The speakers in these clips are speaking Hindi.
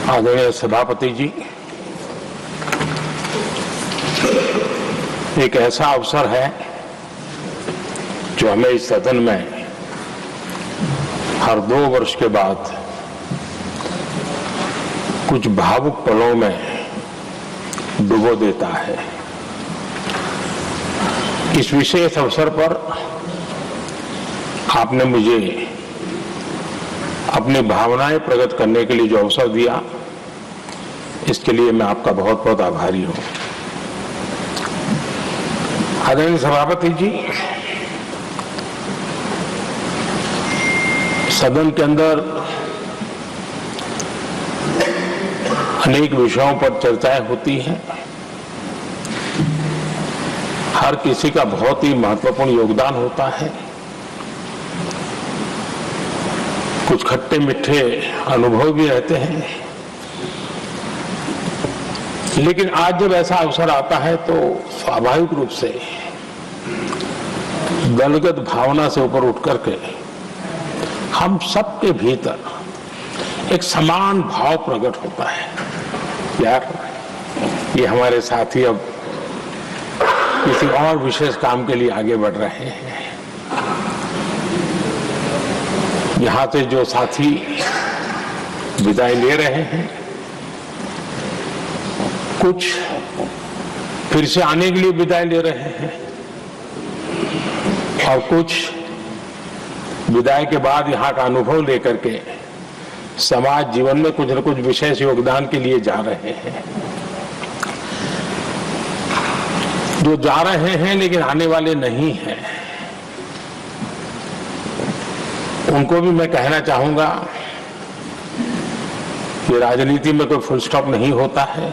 आदरणीय सभापति जी, एक ऐसा अवसर है जो हमें इस सदन में हर 2 वर्ष के बाद कुछ भावुक पलों में डुबो देता है। इस विशेष अवसर पर आपने मुझे अपनी भावनाएं प्रकट करने के लिए जो अवसर दिया, इसके लिए मैं आपका बहुत बहुत आभारी हूं। आदरणीय सभापति जी, सदन के अंदर अनेक विषयों पर चर्चाएं होती हैं। हर किसी का बहुत ही महत्वपूर्ण योगदान होता है। कुछ खट्टे मीठे अनुभव भी रहते हैं, लेकिन आज जब ऐसा अवसर आता है तो स्वाभाविक रूप से दलगत भावना से ऊपर उठ करके हम सबके भीतर एक समान भाव प्रकट होता है। यार, ये हमारे साथी अब किसी और विशेष काम के लिए आगे बढ़ रहे हैं। यहां से जो साथी विदाई ले रहे हैं, कुछ फिर से आने के लिए विदाई ले रहे हैं और कुछ विदाई के बाद यहाँ का अनुभव लेकर के समाज जीवन में कुछ न कुछ विशेष योगदान के लिए जा रहे हैं। जो जा रहे हैं लेकिन आने वाले नहीं हैं, उनको भी मैं कहना चाहूंगा कि राजनीति में कोई फुल स्टॉप नहीं होता है।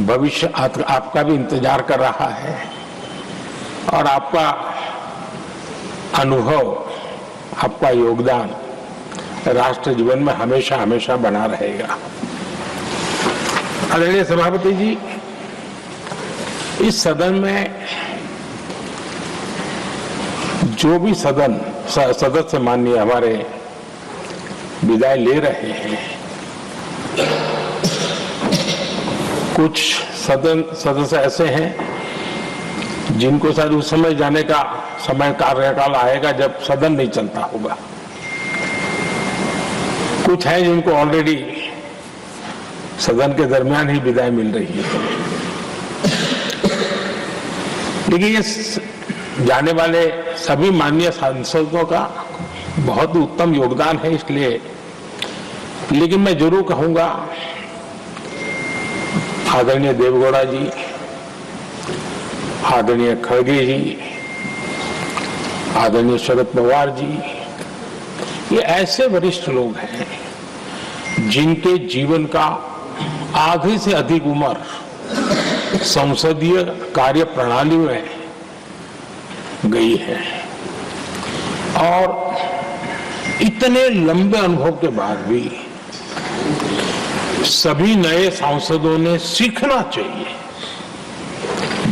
भविष्य आपका भी इंतजार कर रहा है और आपका अनुभव, आपका योगदान राष्ट्र जीवन में हमेशा हमेशा बना रहेगा। आदरणीय सभापति जी, इस सदन में जो भी सदस्य माननीय हमारे विदाई ले रहे हैं, कुछ सदस्य ऐसे हैं जिनको शायद उस समय जाने का समय कार्यकाल आएगा जब सदन नहीं चलता होगा। कुछ हैं जिनको ऑलरेडी सदन के दरमियान ही विदाई मिल रही है। लेकिन ये जाने वाले सभी माननीय सांसदों का बहुत ही उत्तम योगदान है, इसलिए लेकिन मैं जरूर कहूंगा, आदरणीय देवगौड़ा जी, आदरणीय खड़गे जी, आदरणीय शरद पवार जी, ये ऐसे वरिष्ठ लोग हैं जिनके जीवन का आधे से अधिक उम्र संसदीय कार्य प्रणाली में गई है और इतने लंबे अनुभव के बाद भी सभी नए सांसदों ने सीखना चाहिए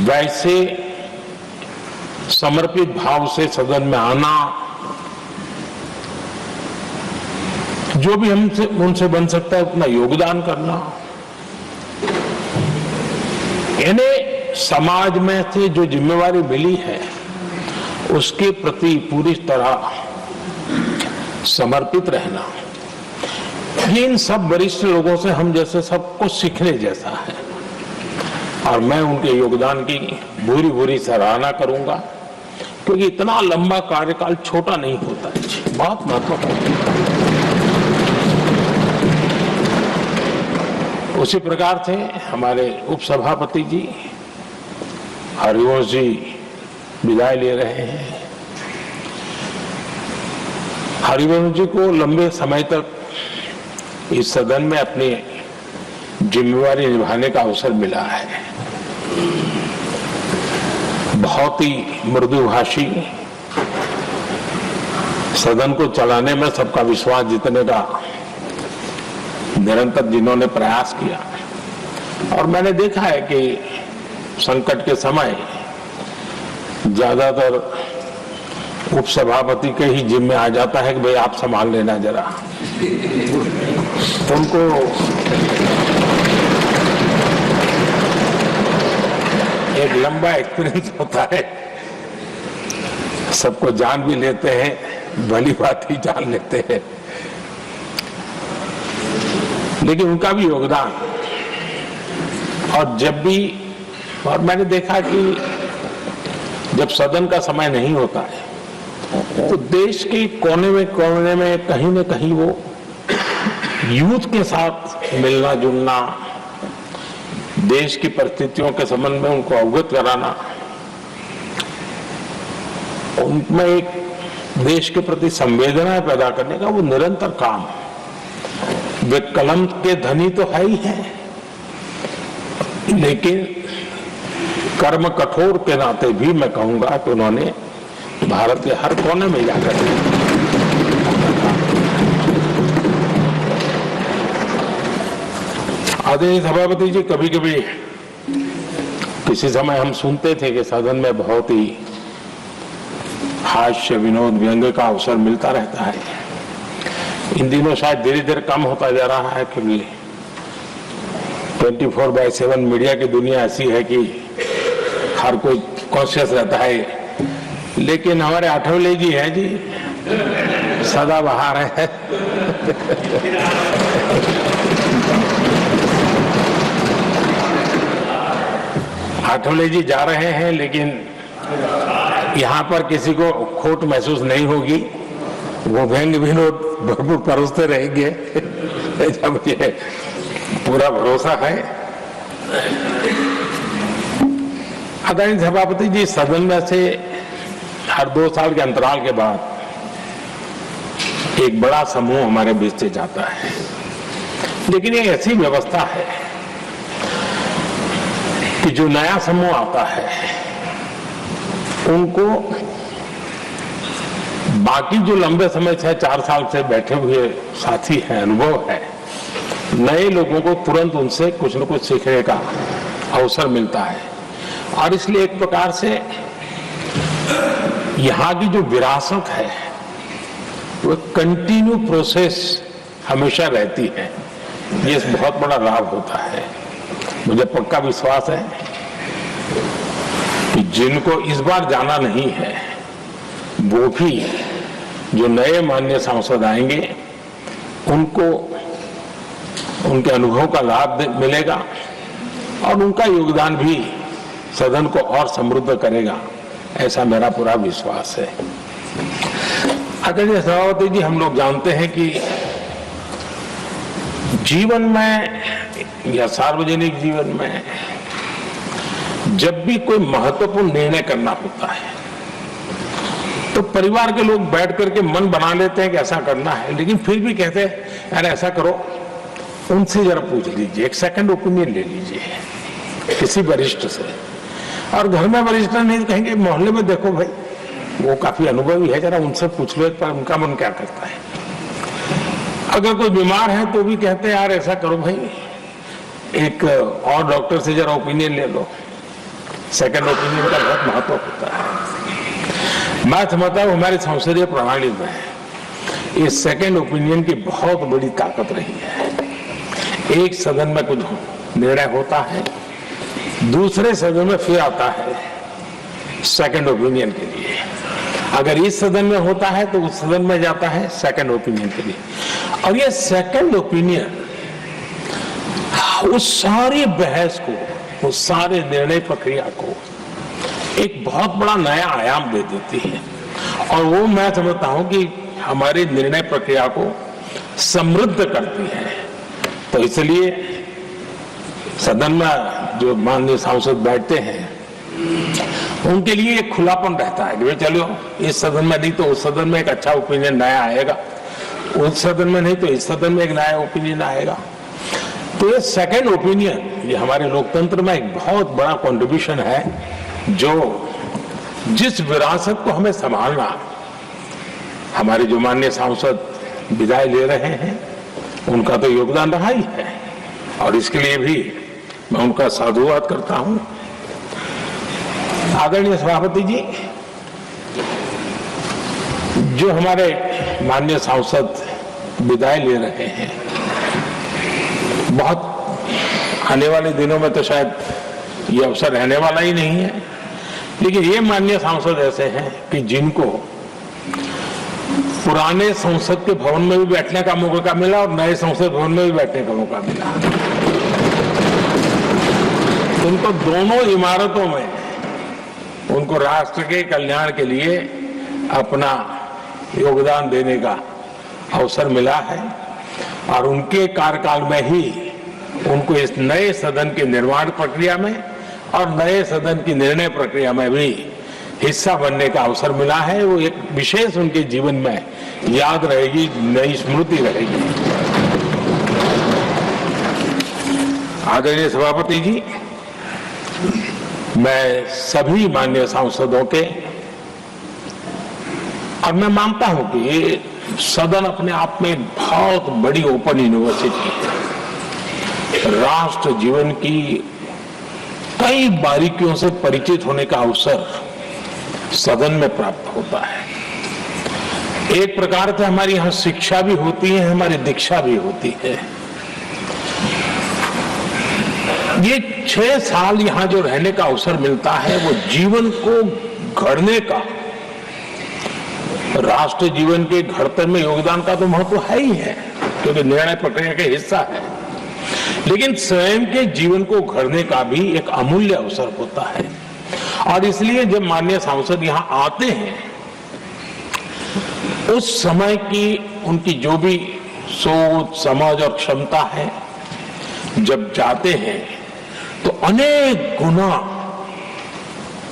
वैसे समर्पित भाव से सदन में आना, जो भी हमसे उनसे बन सकता है उतना योगदान करना, इन्हें समाज में से जो जिम्मेवारी मिली है उसके प्रति पूरी तरह समर्पित रहना, ये इन सब वरिष्ठ लोगों से हम जैसे सबको सीखने जैसा है और मैं उनके योगदान की भूरी भूरी सराहना करूंगा, क्योंकि इतना लंबा कार्यकाल छोटा नहीं होता है, बहुत महत्वपूर्ण। उसी प्रकार से हमारे उपसभापति जी हरिवंश जी विदाई ले रहे हैं। हरिवंश जी को लंबे समय तक इस सदन में अपनी जिम्मेवारी निभाने का अवसर मिला है। बहुत ही मृदुभाषी, सदन को चलाने में सबका विश्वास जीतने का निरंतर जिन्होंने प्रयास किया, और मैंने देखा है कि संकट के समय ज्यादातर उपसभापति के ही जिम्मे आ जाता है कि भाई आप संभाल लेना जरा। तो उनको एक लंबा एक्सपीरियंस होता है, सबको जान भी लेते हैं, भली बात ही जान लेते हैं, लेकिन उनका भी योगदान। और जब भी, और मैंने देखा कि जब सदन का समय नहीं होता है तो देश के कोने में कहीं न कहीं वो यूथ के साथ मिलना जुलना, देश की परिस्थितियों के संबंध में उनको अवगत कराना, उनमें एक देश के प्रति संवेदना पैदा करने का वो निरंतर काम। वे कलम के धनी तो है ही हैं, लेकिन कर्म कठोर के नाते भी मैं कहूंगा कि उन्होंने भारत के हर कोने में जाकर आदरणीय सभापति जी, कभी कभी किसी समय हम सुनते थे कि सदन में बहुत ही हास्य विनोद व्यंग्य का अवसर मिलता रहता है। इन दिनों शायद धीरे धीरे कम होता जा रहा है, क्योंकि 24/7 मीडिया की दुनिया ऐसी है कि हर कोई कॉन्शियस रहता है। लेकिन हमारे आठवले जी हैं जी, सदा बहार है। आठवले जी जा रहे हैं, लेकिन यहाँ पर किसी को खोट महसूस नहीं होगी, वो व्यंग्य विनोद भरपूर परोसते रहेंगे, जब ये पूरा भरोसा है। आदरणीय सभापति जी, सदन में से हर 2 साल के अंतराल के बाद एक बड़ा समूह हमारे बीच से जाता है, लेकिन ये ऐसी व्यवस्था है कि जो नया समूह आता है उनको बाकी जो लंबे समय से 4 साल से बैठे हुए साथी हैं, अनुभव है, नए लोगों को तुरंत उनसे कुछ न कुछ सीखने का अवसर मिलता है। और इसलिए एक प्रकार से यहाँ की जो विरासत है वो कंटिन्यू प्रोसेस हमेशा रहती है, ये बहुत बड़ा लाभ होता है। मुझे पक्का विश्वास है कि जिनको इस बार जाना नहीं है वो भी जो नए माननीय सांसद आएंगे उनको उनके अनुभव का लाभ मिलेगा और उनका योगदान भी सदन को और समृद्ध करेगा, ऐसा मेरा पूरा विश्वास है। आदरणीय सभापति जी, हम लोग जानते हैं कि जीवन में या सार्वजनिक जीवन में जब भी कोई महत्वपूर्ण निर्णय करना होता है तो परिवार के लोग बैठ करके मन बना लेते हैं कि ऐसा करना है, लेकिन फिर भी कहते हैं यार ऐसा करो, उनसे जरा पूछ लीजिए, एक सेकंड ओपिनियन ले लीजिए किसी वरिष्ठ से। और घर में वरिष्ठ नहीं कहेंगे, मोहल्ले में देखो भाई वो काफी अनुभवी है, जरा उनसे पूछ लो एक बार उनका मन क्या करता है। अगर कोई बीमार है तो भी कहते हैं यार ऐसा करो भाई, एक और डॉक्टर से जरा ओपिनियन ले लो। सेकंड ओपिनियन का बहुत महत्व होता है। मैं समझता हूँ हमारी संसदीय प्रणाली में इस सेकंड ओपिनियन की बहुत बड़ी ताकत रही है। एक सदन में कुछ निर्णय होता है, दूसरे सदन में फिर आता है सेकंड ओपिनियन के लिए। अगर इस सदन में होता है तो उस सदन में जाता है सेकंड ओपिनियन के लिए। और ये सेकंड ओपिनियन उस सारी बहस को, उस सारे निर्णय प्रक्रिया को एक बहुत बड़ा नया आयाम दे देती है। और वो मैं समझता हूं कि हमारी निर्णय प्रक्रिया को समृद्ध करती है। तो इसलिए सदन में जो माननीय सांसद बैठते हैं उनके लिए एक खुलापन रहता है कि भाई चलो इस सदन में नहीं तो उस सदन में एक अच्छा ओपिनियन नया आएगा, उस सदन में नहीं तो इस सदन में एक नया ओपिनियन आएगा। तो ये सेकंड ओपिनियन ये हमारे लोकतंत्र में एक बहुत बड़ा कंट्रीब्यूशन है, जो जिस विरासत को हमें संभालना, हमारे जो माननीय सांसद विदाई ले रहे हैं उनका तो योगदान रहा ही है और इसके लिए भी मैं उनका साधुवाद करता हूं। आदरणीय सभापति जी, जो हमारे माननीय सांसद विदाई ले रहे हैं बहुत आने वाले दिनों में तो शायद ये अवसर रहने वाला ही नहीं है, लेकिन ये माननीय सांसद ऐसे हैं कि जिनको पुराने संसद के भवन में भी बैठने का मौका मिला और नए संसद भवन में भी बैठने का मौका मिला। उनको दोनों इमारतों में उनको राष्ट्र के कल्याण के लिए अपना योगदान देने का अवसर मिला है और उनके कार्यकाल में ही उनको इस नए सदन के निर्माण प्रक्रिया में और नए सदन की निर्णय प्रक्रिया में भी हिस्सा बनने का अवसर मिला है। वो एक विशेष उनके जीवन में याद रहेगी, नई स्मृति रहेगी। आदरणीय सभापति जी, मैं सभी माननीय सांसदों के, और मैं मानता हूं कि ये सदन अपने आप में बहुत बड़ी ओपन यूनिवर्सिटी है। राष्ट्र जीवन की कई बारीकियों से परिचित होने का अवसर सदन में प्राप्त होता है। एक प्रकार से हमारी यहां शिक्षा भी होती है, हमारी दीक्षा भी होती है। ये 6 साल यहां जो रहने का अवसर मिलता है वो जीवन को गढ़ने का, राष्ट्र जीवन के घड़ते में योगदान का तो महत्व है ही है क्योंकि निर्णय प्रक्रिया का हिस्सा है, लेकिन स्वयं के जीवन को गढ़ने का भी एक अमूल्य अवसर होता है। और इसलिए जब माननीय सांसद यहां आते हैं उस समय की उनकी जो भी सोच, समझ और क्षमता है, जब जाते हैं तो अनेक गुना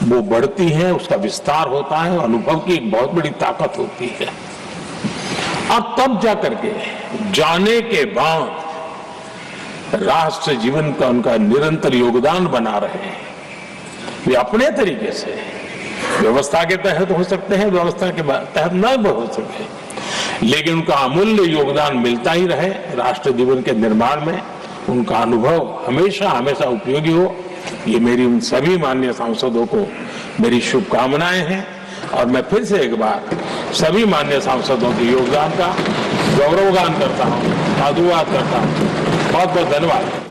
वो बढ़ती है, उसका विस्तार होता है, अनुभव की एक बहुत बड़ी ताकत होती है। और तब जाकर के जाने के बाद राष्ट्र जीवन का उनका निरंतर योगदान बना रहे हैं। वे अपने तरीके से व्यवस्था के तहत हो सकते हैं, व्यवस्था के तहत न हो सके, लेकिन उनका अमूल्य योगदान मिलता ही रहे राष्ट्र जीवन के निर्माण में। उनका अनुभव हमेशा हमेशा उपयोगी हो, ये मेरी उन सभी माननीय सांसदों को मेरी शुभकामनाएं हैं। और मैं फिर से एक बार सभी माननीय सांसदों के योगदान का गौरवगान करता हूं, साधुवाद करता हूं। बहुत बहुत धन्यवाद।